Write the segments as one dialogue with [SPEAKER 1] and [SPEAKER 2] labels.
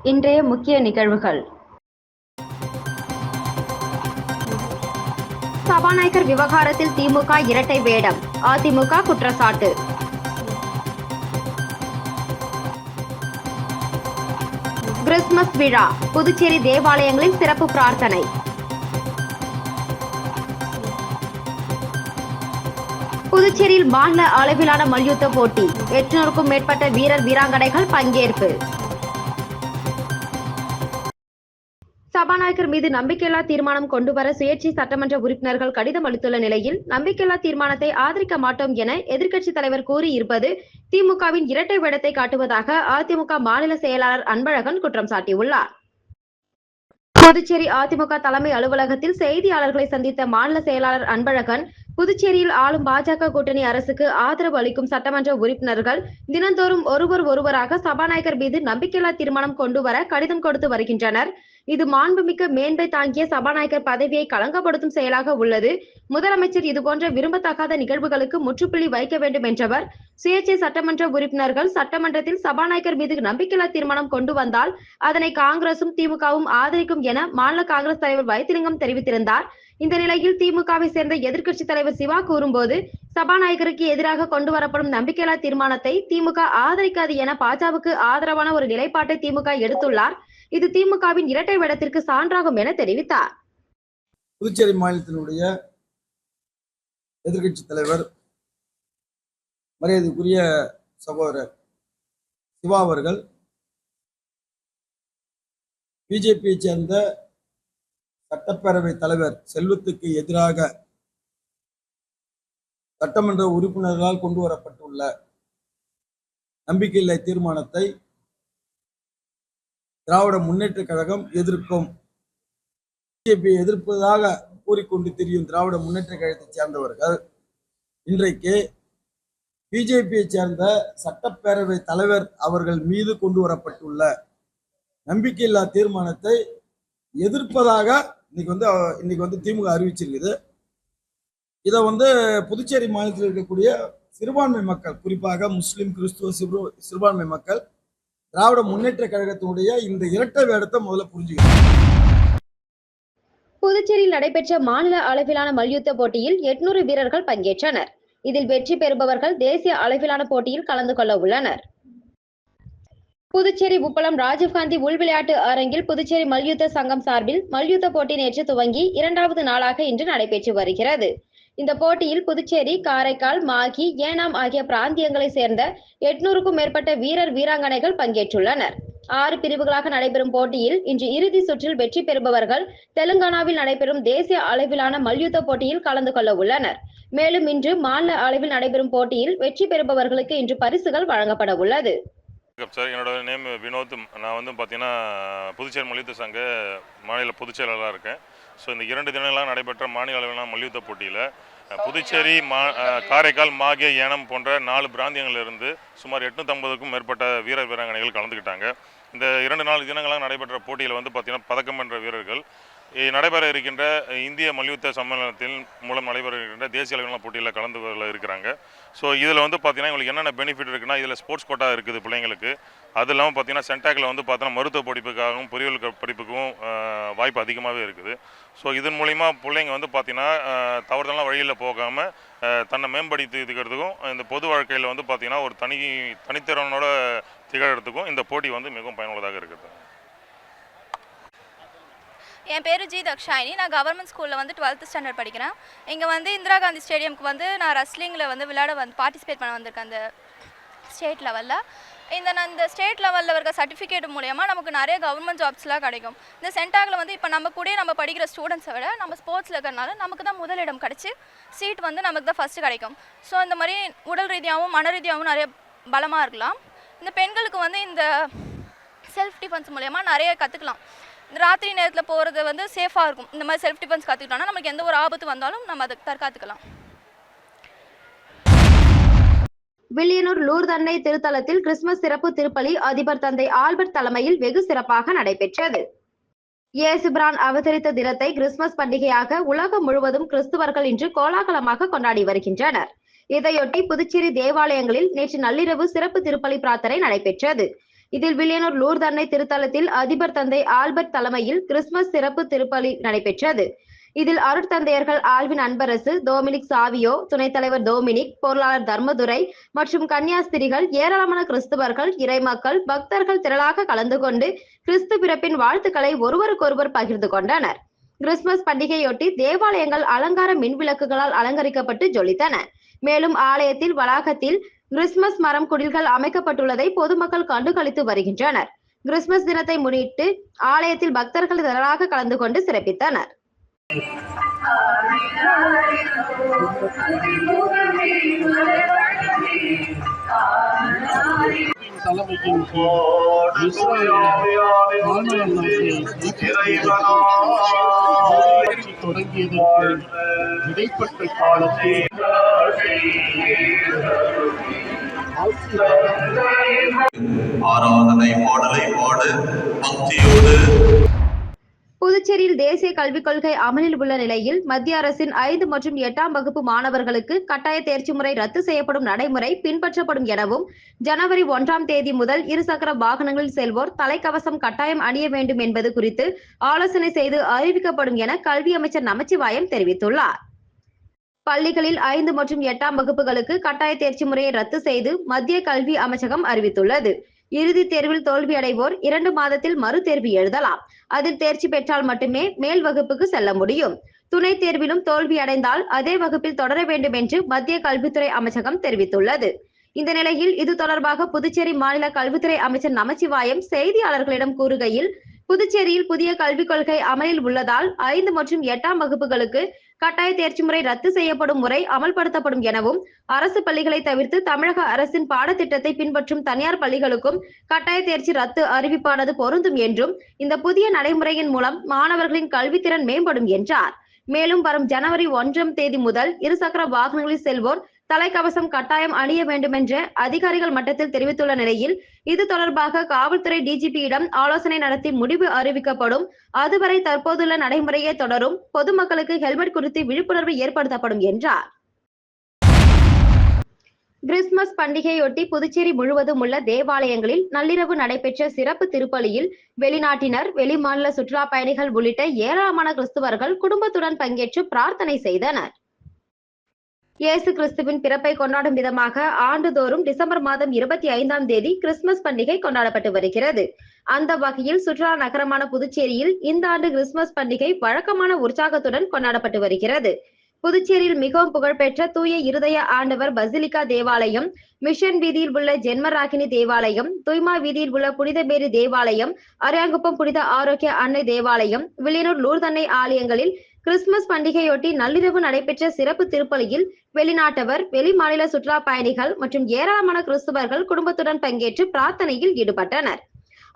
[SPEAKER 1] இன்றைய முக்கிய நிகழ்வுகள். சபாநாயகர் விவகாரத்தில் திமுக இரட்டை வேடம், அதிமுக குற்றச்சாட்டு. கிறிஸ்துமஸ் விழா, புதுச்சேரி தேவாலயங்களில் சிறப்பு பிரார்த்தனை. புதுச்சேரியில் மாநில அளவிலான மல்யுத்த போட்டி, 800க்கும் மேற்பட்ட வீரர் வீராங்கனைகள் பங்கேற்பு. சபாநாயகர் மீது நம்பிக்கையில்லா தீர்மானம் கொண்டுவர சுயேட்சை சட்டமன்ற உறுப்பினர்கள் கடிதம் அளித்துள்ள நிலையில் நம்பிக்கையில்லா தீர்மானத்தை ஆதரிக்க மாட்டோம் என எதிர்க்கட்சித் தலைவர் கூறியிருப்பது திமுகவின் இரட்டை வேடத்தை காட்டுவதாக அதிமுக மாநில செயலாளர் அன்பழகன் குற்றம் சாட்டியுள்ளார். புதுச்சேரி அதிமுக தலைமை அலுவலகத்தில் செய்தியாளர்களை சந்தித்த மாநில செயலாளர் அன்பழகன், புதுச்சேரியில் ஆளும் பாஜக கூட்டணி அரசுக்கு ஆதரவு அளிக்கும் சட்டமன்ற உறுப்பினர்கள் தினந்தோறும் ஒருவராக சபாநாயகர் மீது நம்பிக்கையில்லா தீர்மானம் கொண்டுவர கடிதம் கொடுத்து வருகின்றனர். இது மாண்புமிக்க மேன்மை தாங்கிய சபாநாயகர் பதவியை களங்கப்படுத்தும் செயலாக உள்ளது. முதலமைச்சர் இதுபோன்ற விரும்பத்தகாத நிகழ்வுகளுக்கு முற்றுப்புள்ளி வைக்க வேண்டும் என்றவர், சுயேட்சை சட்டமன்ற உறுப்பினர்கள் சட்டமன்றத்தில் சபாநாயகர் மீது நம்பிக்கையில்லா தீர்மானம் கொண்டு வந்தால் அதனை காங்கிரசும் திமுகவும் ஆதரிக்கும் என மாநில காங்கிரஸ் தலைவர் வைத்திலிங்கம் தெரிவித்திருந்தார். இந்த நிலையில் திமுகவை சேர்ந்த எதிர்க்கட்சித் தலைவர் சிவா கூறும்போது, சபாநாயகருக்கு எதிராக கொண்டு வரப்படும் நம்பிக்கையில்லா தீர்மானத்தை திமுக ஆதரிக்காது என பாஜகவுக்கு ஆதரவான ஒரு நிலைப்பாட்டை திமுக எடுத்துள்ளார். இது திமுகவின் இரட்டை வேடத்திற்கு சான்றாகும் என தெரிவித்தார்.
[SPEAKER 2] புதுச்சேரி மாநிலத்தினுடைய எதிர்க்கட்சி தலைவர் மரியாதைக்குரிய சகோதரர் சிவா அவர்கள் பிஜேபியை சேர்ந்த சட்டப்பேரவை தலைவர் செல்வத்துக்கு எதிராக சட்டமன்ற உறுப்பினர்களால் கொண்டு வரப்பட்டுள்ள நம்பிக்கையில்லா தீர்மானத்தை திராவிட முன்னேற்ற கழகம் எதிர்க்கும். பிஜேபியை எதிர்ப்பதாக கூறிக்கொண்டு தெரியும் திராவிட முன்னேற்ற கழகத்தை சேர்ந்தவர்கள் இன்றைக்கு பிஜேபியை சேர்ந்த சட்டப்பேரவை தலைவர் அவர்கள் மீது கொண்டு வரப்பட்டுள்ள நம்பிக்கையில்லா தீர்மானத்தை எதிர்ப்பதாக இன்னைக்கு வந்து திமுக அறிவிச்சிருக்குது. இதை புதுச்சேரி மாநிலத்தில் இருக்கக்கூடிய சிறுபான்மை மக்கள், குறிப்பாக முஸ்லிம், கிறிஸ்துவ சிறுபான்மை மக்கள் திராவிட முன்னேற்ற கழகத்தினுடைய இந்த இரட்டை வேடத்தை முதல்ல புரிஞ்சுக்கணும்.
[SPEAKER 1] புதுச்சேரியில் நடைபெற்ற மாநில அளவிலான மல்யுத்த போட்டியில் 800 வீரர்கள் பங்கேற்றனர். இதில் வெற்றி பெறுபவர்கள் தேசிய அளவிலான போட்டியில் கலந்து கொள்ள உள்ளனர். புதுச்சேரி உப்பளம் ராஜீவ்காந்தி உள்விளையாட்டு அரங்கில் புதுச்சேரி மல்யுத்த சங்கம் சார்பில் மல்யுத்த போட்டி நேற்று துவங்கி 2வது நாளாக இன்று நடைபெற்று வருகிறது. இந்த போட்டியில் புதுச்சேரி, காரைக்கால், மாகி, ஏனாம் ஆகிய பிராந்தியங்களை சேர்ந்த 800க்கும் மேற்பட்ட வீரர் வீராங்கனைகள் பங்கேற்றுள்ளனர். 6 பிரிவுகளாக நடைபெறும் போட்டியில் இன்று இறுதி சுற்றில் வெற்றி பெறுபவர்கள் தெலுங்கானாவில் நடைபெறும் தேசிய அளவிலான மல்யுத்த போட்டியில் கலந்து கொள்ள உள்ளனர். மேலும் இன்று மாநில அளவில் நடைபெறும் போட்டியில் வெற்றி பெறுபவர்களுக்கு இன்று பரிசுகள் வழங்கப்பட உள்ளது.
[SPEAKER 3] சார், என்னோட நேம் வினோத். நான் பார்த்தீங்கன்னா புதுச்சேரி மல்யுத்த சங்க மாநில பொதுச் செயலாளராக இருக்கேன். ஸோ இந்த 2 தினங்களாக நடைபெற்ற மாநில அளவிலான மல்யுத்த போட்டியில் புதுச்சேரி, காரைக்கால், மாகே, ஏனம் போன்ற 4 பிராந்தியங்களிலிருந்து சுமார் 850க்கும் மேற்பட்ட வீரர் வீராங்கனைகள் கலந்துக்கிட்டாங்க. இந்த 2 தினங்களாக நடைபெற்ற போட்டியில் பார்த்தீங்கன்னா பதக்கம் வென்ற வீரர்கள் நடைபெற இருக்கின்ற இந்திய மல்யுத்த சம்மேளனத்தின் மூலம் நடைபெற இருக்கின்ற தேசிய அளவிலான போட்டியில் கலந்து கொள்ள இருக்கிறாங்க. ஸோ இதில் பார்த்தீங்கன்னா இவங்களுக்கு என்னென்ன பெனிஃபிட் இருக்குன்னா, இதில் ஸ்போர்ட்ஸ் கோட்டா இருக்குது பிள்ளைங்களுக்கு. அது இல்லாமல் பார்த்தீங்கன்னா சென்டாக்கில் பார்த்தீங்கன்னா மருத்துவ படிப்புக்காகவும் பொறியியல் படிப்புக்கும் வாய்ப்பு அதிகமாகவே இருக்குது. ஸோ இதன் மூலிமா பிள்ளைங்க பார்த்தீங்கன்னா தவறுதலான வழியில் போகாமல் தன்னை மேம்படுத்திக்கிறதுக்கும், இந்த பொது வாழ்க்கையில் பார்த்தீங்கன்னா ஒரு தனித்திறனோட திகழறதுக்கும் இந்த போட்டி மிகவும் பயனுள்ளதாக இருக்குது.
[SPEAKER 4] என் பேர் ஜி தக்ஷாயினி. நான் கவர்மெண்ட் ஸ்கூலில் 12th ஸ்டாண்டர்ட் படிக்கிறேன். இங்கே இந்திரா காந்தி ஸ்டேடியமுக்கு நான் ரெஸ்லிங்கில் விளையாட பார்ட்டிசிபேட் பண்ண வந்திருக்கேன். அந்த ஸ்டேட் லெவலில் இந்த ஸ்டேட் லெவலில் இருக்க சர்டிஃபிகேட் மூலயமா நமக்கு நிறைய கவர்மெண்ட் ஜாப்ஸ்லாம் கிடைக்கும். இந்த சென்டாகில் இப்போ நம்ம கூட நம்ம படிக்கிற ஸ்டூடெண்ட்ஸை விட நம்ம ஸ்போர்ட்ஸில் இருக்கிறனால நமக்கு தான் முதலிடம் கிடச்சி சீட் நமக்கு தான் ஃபஸ்ட்டு கிடைக்கும். ஸோ இந்த மாதிரி உடல் ரீதியாகவும் மன ரீதியாகவும் நிறைய பலமாக இருக்கலாம். இந்த பெண்களுக்கு இந்த செல்ஃப் டிஃபென்ஸ் மூலயமா நிறைய கற்றுக்கலாம். ராத்திரி நேரத்தில் போகிறது சேஃபாக இருக்கும். இந்த மாதிரி செல்ஃப் டிஃபென்ஸ் கற்றுக்கிட்டோம்னா நமக்கு எந்த ஒரு ஆபத்து வந்தாலும் நம்ம அதை தற்காத்துக்கலாம்.
[SPEAKER 1] வில்லியனூர் லூர்து அன்னை திருத்தலத்தில் கிறிஸ்துமஸ் சிறப்பு திருப்பலி அதிபர் தந்தை ஆல்பர்ட் தலைமையில் வெகு சிறப்பாக நடைபெற்றது. இயேசு பிரான் அவதரித்த தினத்தை கிறிஸ்துமஸ் பண்டிகையாக உலகம் முழுவதும் கிறிஸ்துவர்கள் இன்று கோலாகலமாக கொண்டாடி வருகின்றனர். இதையொட்டி புதுச்சேரி தேவாலயங்களில் நேற்று நள்ளிரவு சிறப்பு திருப்பலி பிரார்த்தனை நடைபெற்றது. இதில் வில்லியனூர் லூர்து அன்னை திருத்தலத்தில் அதிபர் தந்தை ஆல்பர்ட் தலைமையில் கிறிஸ்துமஸ் சிறப்பு திருப்பலி நடைபெற்றது. இதில் அருட்தந்தையர்கள் ஆல்வின் அன்பரசு, டோமினிக் சாவியோ, துணைத் தலைவர் டோமினிக், பொருளாளர் தர்மதுரை மற்றும் கன்னியாஸ்திரிகள், ஏராளமான கிறிஸ்துவர்கள், இறைமக்கள், பக்தர்கள் திரளாக கலந்து கொண்டு கிறிஸ்து பிறப்பின் வாழ்த்துக்களை ஒருவருக்கொருவர் பகிர்ந்து கொண்டனர். கிறிஸ்துமஸ் பண்டிகையொட்டி தேவாலயங்கள் அலங்கார மின்விளக்குகளால் அலங்கரிக்கப்பட்டு ஜொலித்தன. மேலும் ஆலயத்தில் வளாகத்தில் கிறிஸ்துமஸ் மரம் குடில்கள் அமைக்கப்பட்டுள்ளதை பொதுமக்கள் கண்டுகளித்து வருகின்றனர். கிறிஸ்துமஸ் தினத்தை முன்னிட்டு ஆலயத்தில் பக்தர்கள் திரளாக கலந்து கொண்டு சிறப்பித்தனர்.
[SPEAKER 5] தலைமையின் தொடங்கியதற்கு இடைப்பட்ட காலத்தில்
[SPEAKER 6] ஆராதனை பாடலை பாடு பக்தியோடு.
[SPEAKER 1] புதுச்சேரியில் தேசிய கல்விக் கொள்கை அமலில் உள்ள நிலையில் மத்திய அரசின் 5 மற்றும் 8ஆம் வகுப்பு மாணவர்களுக்கு கட்டாய தேர்ச்சி முறை ரத்து செய்யப்படும் நடைமுறை பின்பற்றப்படும் எனவும், ஜனவரி 1ஆம் தேதி முதல் இருசக்கர வாகனங்களில் செல்வோர் தலைக்கவசம் கட்டாயம் அணிய வேண்டும் என்பது குறித்து ஆலோசனை செய்து அறிவிக்கப்படும் என கல்வி அமைச்சர் நமச்சிவாயம் தெரிவித்துள்ளார். பள்ளிகளில் 5 மற்றும் 8ஆம் வகுப்புகளுக்கு கட்டாய தேர்ச்சி முறையை ரத்து செய்து மத்திய கல்வி அமைச்சகம் அறிவித்துள்ளது. இறுதித் தேர்வில் தோல்வியடைவோர் 2 மாதத்தில் மறு தேர்வு எழுதலாம். அதில் தேர்ச்சி பெற்றால் மட்டுமே மேல் வகுப்புக்கு செல்ல முடியும். துணைத் தேர்விலும் தோல்வி அடைந்தால் அதே வகுப்பில் தொடர வேண்டும் என்று மத்திய கல்வித்துறை அமைச்சகம் தெரிவித்துள்ளது. இந்த நிலையில் இது தொடர்பாக புதுச்சேரி மாநில கல்வித்துறை அமைச்சர் நமச்சிவாயம் செய்தியாளர்களிடம் கூறுகையில், புதுச்சேரியில் புதிய கல்விக் கொள்கை அமலில் உள்ளதால் 5 மற்றும் 8ஆம் வகுப்புகளுக்கு கட்டாய தேர்ச்சி முறை ரத்து செய்யப்படும் முறை அமல்படுத்தப்படும் எனவும், அரசு பள்ளிகளை தவிர்த்து தமிழக அரசின் பாடத்திட்டத்தை பின்பற்றும் தனியார் பள்ளிகளுக்கும் கட்டாய தேர்ச்சி ரத்து அறிவிப்பானது பொருந்தும் என்றும், இந்த புதிய நடைமுறையின் மூலம் மாணவர்களின் கல்வித்திறன் மேம்படும் என்றார். மேலும் வரும் ஜனவரி 1ஆம் தேதி முதல் இருசக்கர வாகனங்களில் செல்வோர் தலைக்கவசம் கட்டாயம் அணிய வேண்டும் என்ற அதிகாரிகள் மட்டத்தில் தெரிவித்துள்ள நிலையில், இது தொடர்பாக காவல்துறை டிஜிபியிடம் ஆலோசனை நடத்தி முடிவு அறிவிக்கப்படும். அதுவரை தற்போதுள்ள நடைமுறையே தொடரும். பொதுமக்களுக்கு ஹெல்மெட் குறித்து விழிப்புணர்வு ஏற்படுத்தப்படும் என்றார். கிறிஸ்துமஸ் பண்டிகையொட்டி புதுச்சேரி முழுவதும் உள்ள தேவாலயங்களில் நள்ளிரவு நடைபெற்ற சிறப்பு திருப்பலியில் வெளிநாட்டினர், வெளிமாநில சுற்றுலா பயணிகள் உள்ளிட்ட ஏராளமான கிறிஸ்துவர்கள் குடும்பத்துடன் பங்கேற்று பிரார்த்தனை செய்தனர். இயேசு கிறிஸ்துவின் பிறப்பை கொண்டாடும் விதமாக ஆண்டுதோறும் டிசம்பர் மாதம் 25ஆம் தேதி கிறிஸ்துமஸ் பண்டிகை கொண்டாடப்பட்டு வருகிறது. அந்த வகையில் சுற்றுலா நகரமான புதுச்சேரியில் இந்த ஆண்டு கிறிஸ்துமஸ் பண்டிகை வழக்கமான உற்சாகத்துடன் கொண்டாடப்பட்டு வருகிறது. புதுச்சேரியில் மிகவும் புகழ்பெற்ற தூய இருதய ஆண்டவர் பசிலிக்கா தேவாலயம், மிஷன் வீதியில் உள்ள ஜென்மராகினி தேவாலயம், துய்மா வீதியில் உள்ள புனித மேரி தேவாலயம், அரியாங்குப்பம் புனித ஆரோக்கிய அன்னை தேவாலயம், வில்லியனூர் லூர்து அன்னை ஆலயங்களில் கிறிஸ்துமஸ் பண்டிகையொட்டி நள்ளிரவு நடைபெற்ற சிறப்பு திருப்பலியில் வெளிநாட்டவர், வெளிமாநில சுற்றுலா பயணிகள் மற்றும் ஏராளமான கிறிஸ்துவர்கள் குடும்பத்துடன் பங்கேற்று பிரார்த்தனையில் ஈடுபட்டனர்.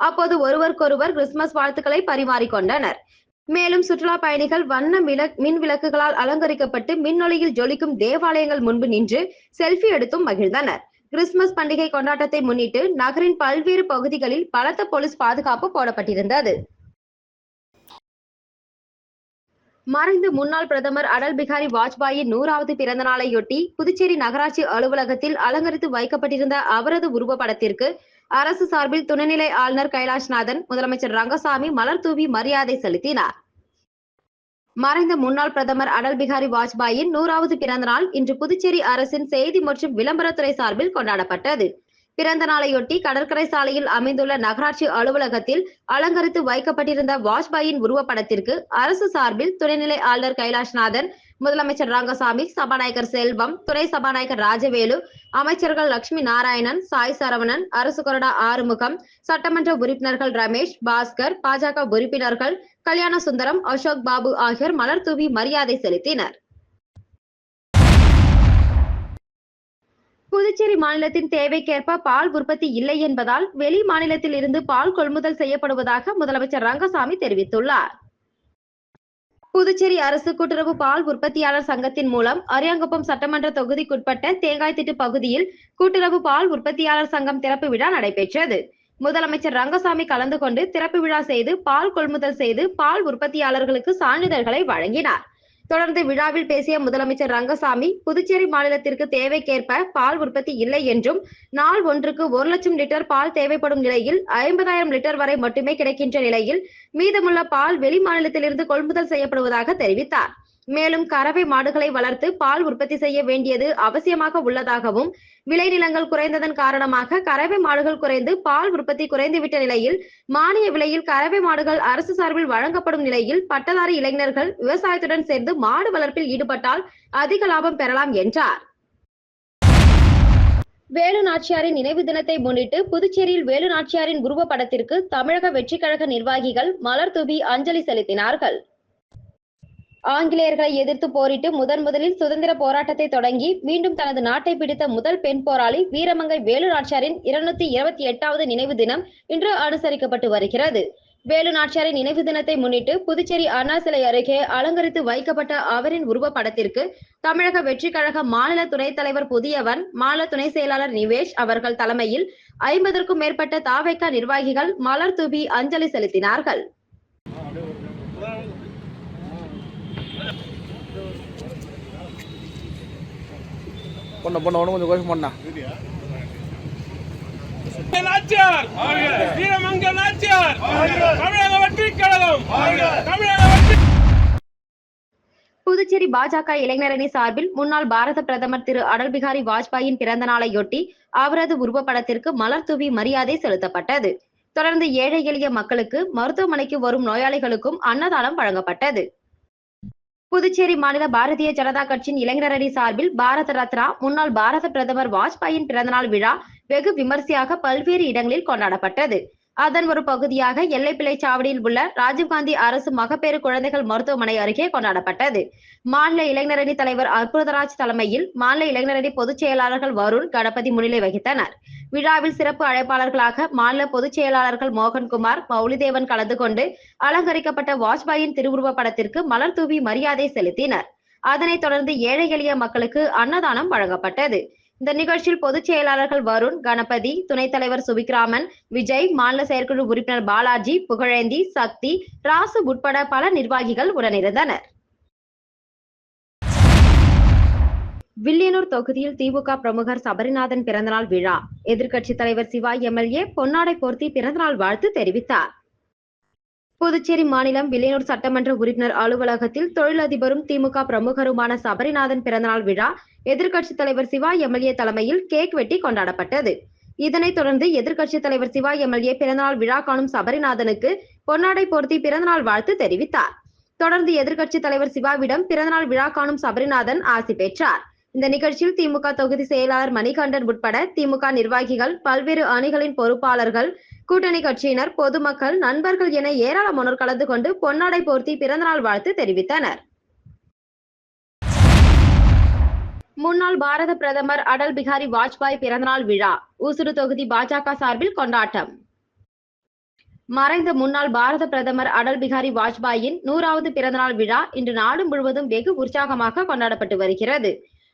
[SPEAKER 1] அப்போது ஒருவருக்கொருவர் கிறிஸ்துமஸ் வாழ்த்துக்களை பரிமாறிக்கொண்டனர். மேலும் சுற்றுலா பயணிகள் வண்ண மின் விளக்குகளால் அலங்கரிக்கப்பட்டு மின்னொளியில் ஜொலிக்கும் தேவாலயங்கள் முன்பு நின்று செல்ஃபி எடுத்தும் மகிழ்ந்தனர். கிறிஸ்துமஸ் பண்டிகை கொண்டாட்டத்தை முன்னிட்டு நகரின் பல்வேறு பகுதிகளில் பலத்த போலீஸ் பாதுகாப்பு போடப்பட்டிருந்தது. மறைந்த முன்னாள் பிரதமர் அடல் பிகாரி வாஜ்பாயின் 100வது பிறந்த நாளையொட்டி புதுச்சேரி நகராட்சி அலுவலகத்தில் அலங்கரித்து வைக்கப்பட்டிருந்த அவரது உருவப்படத்திற்கு அரசு சார்பில் துணைநிலை ஆளுநர் கைலாஷ்நாதன், முதலமைச்சர் ரங்கசாமி மலர் தூவி மரியாதை செலுத்தினார். மறைந்த முன்னாள் பிரதமர் அடல் பிகாரி வாஜ்பாயின் 100வது பிறந்த நாள் இன்று புதுச்சேரி அரசின் செய்தி மற்றும் விளம்பரத்துறை சார்பில் கொண்டாடப்பட்டது. பிறந்த நாளையொட்டி கடற்கரை சாலையில் அமைந்துள்ள நகராட்சி அலுவலகத்தில் அலங்கரித்து வைக்கப்பட்டிருந்த வாஜ்பாயின் உருவப்படத்திற்கு அரசு சார்பில் துணைநிலை ஆளுநர் கைலாஷ்நாதன், முதலமைச்சர் ரங்கசாமி, சபாநாயகர் செல்வம், துணை சபாநாயகர் ராஜவேலு, அமைச்சர்கள் லட்சுமி நாராயணன், சாய் சரவணன், அரசு கொறடா ஆறுமுகம், சட்டமன்ற உறுப்பினர்கள் ரமேஷ், பாஸ்கர், பாஜக உறுப்பினர்கள் கல்யாண சுந்தரம், அசோக் பாபு ஆகியோர் மலர் தூவி மரியாதை செலுத்தினர். புதுச்சேரி மாநிலத்தின் தேவைக்கேற்ப பால் உற்பத்தி இல்லை என்பதால் வெளி மாநிலத்தில் இருந்து பால் கொள்முதல் செய்யப்படுவதாக முதலமைச்சர் ரங்கசாமி தெரிவித்துள்ளார். புதுச்சேரி அரசு கூட்டுறவு பால் உற்பத்தியாளர் சங்கத்தின் மூலம் அரியாங்குப்பம் சட்டமன்ற தொகுதிக்குட்பட்ட தேங்காய்திட்டு பகுதியில் கூட்டுறவு பால் உற்பத்தியாளர் சங்கம் திறப்பு விழா நடைபெற்றது. முதலமைச்சர் ரங்கசாமி கலந்து கொண்டு திறப்பு விழா செய்து பால் கொள்முதல் செய்து பால் உற்பத்தியாளர்களுக்கு சான்றிதழ்களை வழங்கினார். தொடர்ந்து விழாவில் பேசிய முதலமைச்சர் ரங்கசாமி, புதுச்சேரி மாநிலத்திற்கு தேவைக்கேற்ப பால் உற்பத்தி இல்லை என்றும், நாள் ஒன்றுக்கு 1 லட்சம் லிட்டர் பால் தேவைப்படும் நிலையில் 50,000 லிட்டர் வரை மட்டுமே கிடைக்கின்ற நிலையில் மீதமுள்ள பால் வெளி மாநிலத்திலிருந்து கொள்முதல் செய்யப்படுவதாக தெரிவித்தார். மேலும் கறவை மாடுகளை வளர்த்து பால் உற்பத்தி செய்ய வேண்டியது அவசியமாக உள்ளதாகவும், விளைநிலங்கள் குறைந்ததன் காரணமாக கறவை மாடுகள் குறைந்து பால் உற்பத்தி குறைந்துவிட்ட நிலையில் மானிய விலையில் கறவை மாடுகள் அரசு சார்பில் வழங்கப்படும் நிலையில் பட்டதாரி இளைஞர்கள் விவசாயத்துடன் சேர்ந்து மாடு வளர்ப்பில் ஈடுபட்டால் அதிக லாபம் பெறலாம் என்றார். வேலு நாச்சியாரின் நினைவு தினத்தை முன்னிட்டு புதுச்சேரியில் வேலு நாச்சியாரின் உருவ படத்திற்கு தமிழக வெற்றிக் கழக நிர்வாகிகள் மலர் தூவி அஞ்சலி செலுத்தினார்கள். ஆங்கிலேயர்களை எதிர்த்து போரிட்டு முதலில் சுதந்திர போராட்டத்தை தொடங்கி மீண்டும் தனது நாட்டை பிடித்த முதல் பெண் போராளி வீரமங்கை வேலு நாச்சியாரின் 228வது நினைவு தினம் இன்று அனுசரிக்கப்பட்டு வருகிறது. வேலு நாச்சியாரின் நினைவு தினத்தை முன்னிட்டு புதுச்சேரி அண்ணா சிலை அருகே அலங்கரித்து வைக்கப்பட்ட அவரின் உருவ படத்திற்கு தமிழக வெற்றிக் கழக மாநில துணைத் தலைவர் புதியவன், மாநில துணை செயலாளர் நிவேஷ் அவர்கள் தலைமையில் 50க்கும் மேற்பட்ட தாவேகா நிர்வாகிகள் மலர் தூவி அஞ்சலி செலுத்தினார்கள்.
[SPEAKER 7] கொஞ்சம் கோஷம் பண்ணா.
[SPEAKER 8] நாச்சியார் வீரமங்கை நாச்சியார் தமிழக வெற்றிக் கழகம்
[SPEAKER 1] புதுச்சேரி பாஜக இளைஞரணி சார்பில் முன்னாள் பாரத பிரதமர் திரு அடல் பிகாரி வாஜ்பாயின் பிறந்த நாளையொட்டி அவரது உருவப்படத்திற்கு மலர் தூவி மரியாதை செலுத்தப்பட்டது. தொடர்ந்து ஏழை எளிய மக்களுக்கு, மருத்துவமனைக்கு வரும் நோயாளிகளுக்கும் அன்னதானம் வழங்கப்பட்டது. புதுச்சேரி மாநில பாரதிய ஜனதா கட்சியின் இளைஞரணி சார்பில் பாரத ரத்னா முன்னாள் பாரத பிரதமர் வாஜ்பாயின் பிறந்தநாள் விழா வெகு விமர்சையாக பல்வேறு இடங்களில் கொண்டாடப்பட்டது. அதன் ஒரு பகுதியாக எல்லைப்பிள்ளை சாவடியில் உள்ள ராஜீவ்காந்தி அரசு மகப்பேறு குழந்தைகள் மருத்துவமனை அருகே கொண்டாடப்பட்டது. மாநில இளைஞரணி தலைவர் அற்புதராஜ் தலைமையில் மாநில இளைஞரணி பொதுச் செயலாளர்கள் வருண், கணபதி முன்னிலை வகித்தனர். விழாவில் சிறப்பு அழைப்பாளர்களாக மாநில பொதுச் செயலாளர்கள் மோகன்குமார், மௌலிதேவன் கலந்து கொண்டு அலங்கரிக்கப்பட்ட வாஜ்பாயின் திருவுருவ படத்திற்கு மலர் தூவி மரியாதை செலுத்தினர். அதனைத் தொடர்ந்து ஏழை எளிய மக்களுக்கு அன்னதானம் வழங்கப்பட்டது. இந்த நிகழ்ச்சியில் பொதுச் செயலாளர்கள் வருண், கணபதி, துணைத் தலைவர் சுபிக்ராமன், விஜய், மாநில செயற்குழு உறுப்பினர் பாலாஜி, புகழேந்தி, சக்தி, ராசு உட்பட பல நிர்வாகிகள் உடனிருந்தனர். வில்லியனூர் தொகுதியில் திமுக பிரமுகர் சபரிநாதன் பிறந்தநாள் விழா. எதிர்க்கட்சித் தலைவர் சிவா எம்எல்ஏ பொன்னாடை போர்த்தி பிறந்தநாள் வாழ்த்து தெரிவித்தார். புதுச்சேரி மாநிலம் வில்லியனூர் சட்டமன்ற உறுப்பினர் அலுவலகத்தில் தொழிலதிபரும் திமுக பிரமுகருமான சபரிநாதன் பிறந்தநாள் விழா எதிர்க்கட்சித் தலைவர் சிவா எம்எல்ஏ தலைமையில் கேக் வெட்டி கொண்டாடப்பட்டது. இதனைத் தொடர்ந்து எதிர்க்கட்சித் தலைவர் சிவா எம்எல்ஏ பிறந்தநாள் விழா காணும் சபரிநாதனுக்கு பொன்னாடை போர்த்தி பிறந்தநாள் வாழ்த்து தெரிவித்தார். தொடர்ந்து எதிர்க்கட்சித் தலைவர் சிவாவிடம் பிறந்தநாள் விழா காணும் சபரிநாதன் ஆசி பெற்றார். இந்த நிகழ்ச்சியில் திமுக தொகுதி செயலாளர் மணிகண்டன் உட்பட திமுக நிர்வாகிகள், பல்வேறு அணிகளின் பொறுப்பாளர்கள், கூட்டணி கட்சியினர், பொதுமக்கள், நண்பர்கள் என ஏராளமானோர் கலந்து கொண்டு பொன்னாடை போர்த்தி பிறந்தநாள் வாழ்த்து தெரிவித்தனர். முன்னாள் பாரத பிரதமர் அடல் பிகாரி வாஜ்பாய் பிறந்தநாள் விழா ஊசுடு தொகுதி பாஜக சார்பில் கொண்டாட்டம். மறைந்த முன்னாள் பாரத பிரதமர் அடல் பிகாரி வாஜ்பாயின் 100வது பிறந்தநாள் விழா இன்று நாடு முழுவதும் வெகு உற்சாகமாக கொண்டாடப்பட்டு வருகிறது.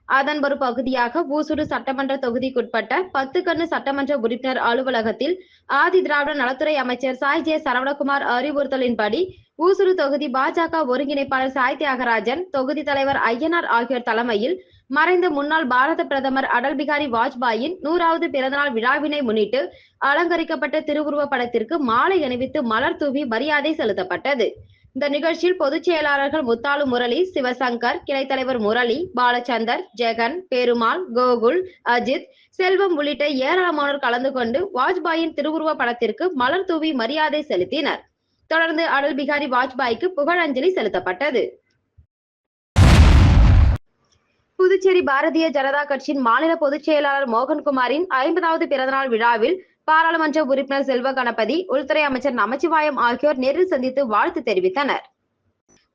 [SPEAKER 1] அதன் ஒரு பகுதியாக ஊசுடு சட்டமன்ற தொகுதிக்குட்பட்ட 10 கண்ணு சட்டமன்ற உறுப்பினர் அலுவலகத்தில் ஆதி திராவிட நலத்துறை அமைச்சர் சாய் ஜே சரவணகுமார் அறிவுறுத்தலின்படி ஊசுடு தொகுதி பாஜக ஒருங்கிணைப்பாளர் சாய் தியாகராஜன், தொகுதி தலைவர் ஐயனார் ஆகியோர் தலைமையில் மறைந்த முன்னாள் பாரத பிரதமர் அடல் பிகாரி வாஜ்பாயின் 100வது பிறந்தநாள் விழாவினை முன்னிட்டு அலங்கரிக்கப்பட்ட திருவுருவ படத்திற்கு மாலை அணிவித்து மலர் தூவி மரியாதை செலுத்தப்பட்டது. இந்த நிகழ்ச்சியில் பொதுச் செயலாளர்கள் முத்தாலு முரளி, சிவசங்கர், கிளைத் தலைவர் முரளி, பாலச்சந்தர், ஜெகன், பெருமாள், கோகுல், அஜித், செல்வம் உள்ளிட்ட ஏராளமானோர் கலந்து கொண்டு வாஜ்பாயின் திருவுருவ படத்திற்கு மலர் தூவி மரியாதை செலுத்தினர். தொடர்ந்து அடல் பிகாரி வாஜ்பாய்க்கு புகழஞ்சலி செலுத்தப்பட்டது. புதுச்சேரி பாரதிய ஜனதா கட்சியின் மாநில பொதுச் செயலாளர் மோகன்குமாரின் 50வது பிறந்தநாள் விழாவில் பாராளுமன்ற உறுப்பினர் செல்வ கணபதி, உள்துறை அமைச்சர் நமச்சிவாயம் ஆகியோர் நேரில் சந்தித்து வாழ்த்து தெரிவித்தனர்.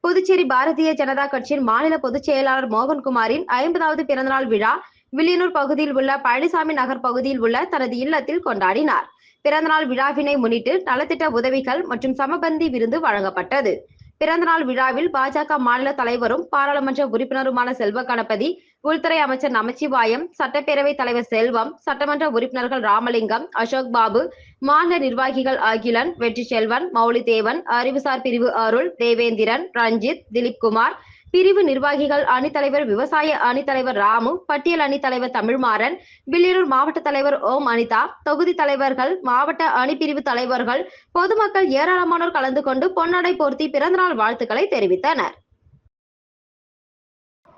[SPEAKER 1] புதுச்சேரி பாரதிய ஜனதா கட்சியின் மாநில பொதுச் செயலாளர் மோகன்குமாரின் 50வது பிறந்தநாள் விழா வில்லியனூர் பகுதியில் உள்ள பழனிசாமி நகர் பகுதியில் உள்ள தனது இல்லத்தில் கொண்டாடினார். பிறந்தநாள் விழாவினை முன்னிட்டு நலத்திட்ட உதவிகள் மற்றும் சமபந்தி விருந்து வழங்கப்பட்டது. பிறந்தநாள் விழாவில் பாஜக மாநில தலைவரும் பாராளுமன்ற உறுப்பினருமான செல்வ கணபதி, உள்துறை அமைச்சர் நமச்சிவாயம், சட்டப்பேரவைத் தலைவர் செல்வம், சட்டமன்ற உறுப்பினர்கள் ராமலிங்கம், அசோக் பாபு, மாநில நிர்வாகிகள் அகிலன், வெற்றி செல்வன், மௌலிதேவன், அறிவுசார் பிரிவு அருள், தேவேந்திரன், ரஞ்சித், திலீப் குமார், பிரிவு நிர்வாகிகள் அணித்தலைவர் விவசாய அணித்தலைவர் ராமு, பட்டியல் அணித்தலைவர் தமிழ்மாறன், வில்லியனூர் மாவட்ட தலைவர் ஓம் அனிதா, தொகுதி தலைவர்கள், மாவட்ட அணிப்பிரிவு தலைவர்கள், பொதுமக்கள் ஏராளமானோர் கலந்து கொண்டு பொன்னாடை போர்த்தி பிறந்தநாள் வாழ்த்துக்களை தெரிவித்தனர்.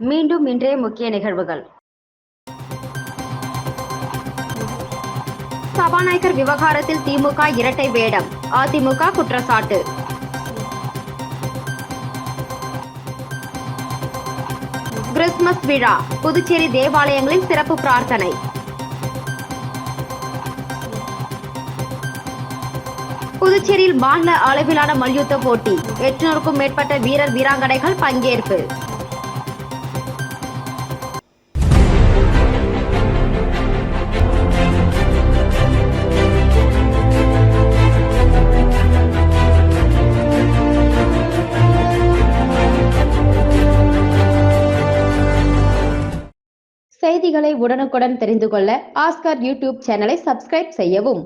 [SPEAKER 1] மீண்டும் இன்றைய முக்கிய நிகழ்வுகள். சபாநாயகர் விவகாரத்தில் திமுக இரட்டை வேடம், அதிமுக குற்றச்சாட்டு. கிறிஸ்துமஸ் விழா, புதுச்சேரி தேவாலயங்களில் சிறப்பு பிரார்த்தனை. புதுச்சேரியில் மாநில அளவிலான மல்யுத்த போட்டி, 800க்கும் மேற்பட்ட வீரர் வீராங்கனைகள் பங்கேற்பு. செய்திகளை உடனுக்குடன் தெரிந்து கொள்ள ஆஸ்கர் யூடியூப் சேனலை சப்ஸ்கிரைப் செய்யவும்.